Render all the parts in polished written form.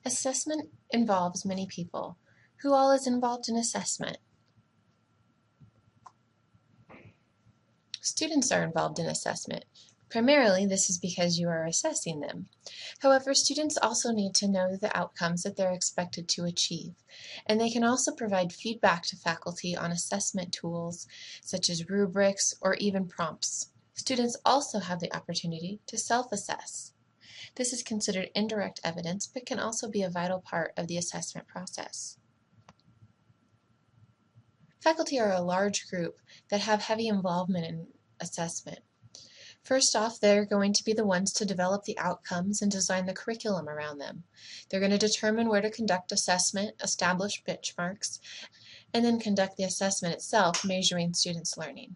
Assessment involves many people. Who all is involved in assessment? Students are involved in assessment. Primarily, this is because you are assessing them. However, students also need to know the outcomes that they're expected to achieve, and they can also provide feedback to faculty on assessment tools such as rubrics or even prompts. Students also have the opportunity to self-assess. This is considered indirect evidence, but can also be a vital part of the assessment process. Faculty are a large group that have heavy involvement in assessment. First off, they're going to be the ones to develop the outcomes and design the curriculum around them. They're going to determine where to conduct assessment, establish benchmarks, and then conduct the assessment itself, measuring students' learning.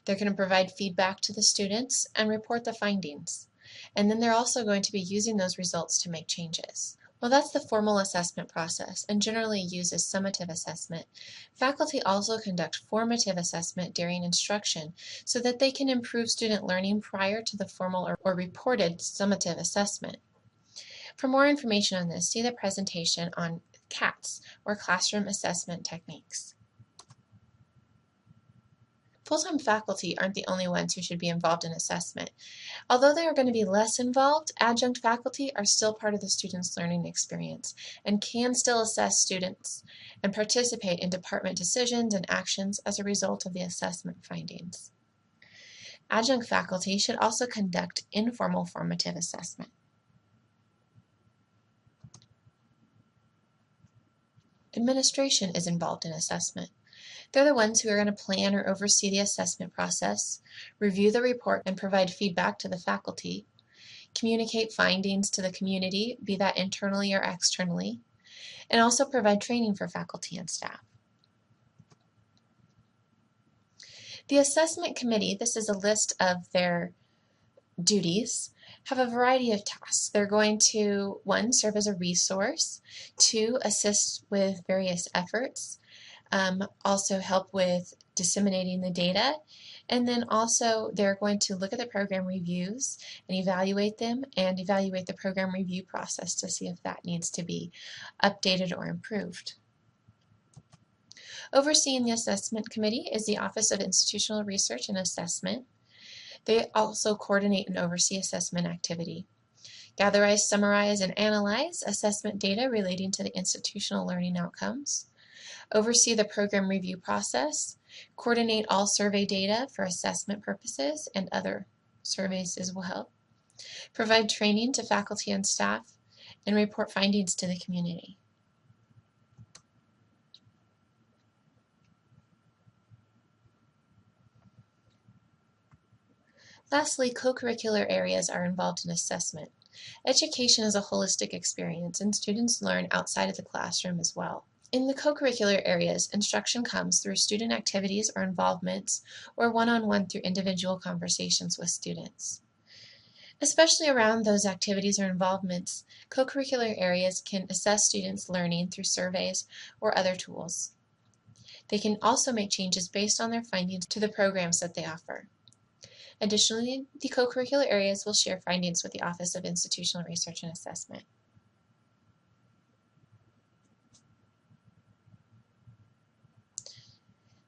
They're going to provide feedback to the students and report the findings. And then they're also going to be using those results to make changes. Well, that's the formal assessment process and generally uses summative assessment. Faculty also conduct formative assessment during instruction so that they can improve student learning prior to the formal or reported summative assessment. For more information on this, see the presentation on CATS, or Classroom Assessment Techniques. Full-time faculty aren't the only ones who should be involved in assessment. Although they are going to be less involved, adjunct faculty are still part of the student's learning experience and can still assess students and participate in department decisions and actions as a result of the assessment findings. Adjunct faculty should also conduct informal formative assessment. Administration is involved in assessment. They're the ones who are going to plan or oversee the assessment process, review the report and provide feedback to the faculty, communicate findings to the community, be that internally or externally, and also provide training for faculty and staff. The assessment committee, this is a list of their duties, have a variety of tasks. They're going to, 1, serve as a resource, 2, assist with various efforts, also help with disseminating the data, and then also they're going to look at the program reviews and evaluate them and evaluate the program review process to see if that needs to be updated or improved. Overseeing the assessment committee is the Office of Institutional Research and Assessment. They also coordinate and oversee assessment activity. Gather, summarize, and analyze assessment data relating to the institutional learning outcomes. Oversee the program review process, coordinate all survey data for assessment purposes and other surveys as well, provide training to faculty and staff, and report findings to the community. Lastly, co-curricular areas are involved in assessment. Education is a holistic experience, and students learn outside of the classroom as well. In the co-curricular areas, instruction comes through student activities or involvements, or one-on-one through individual conversations with students. Especially around those activities or involvements, co-curricular areas can assess students' learning through surveys or other tools. They can also make changes based on their findings to the programs that they offer. Additionally, the co-curricular areas will share findings with the Office of Institutional Research and Assessment.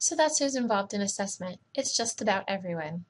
So that's who's involved in assessment. It's just about everyone.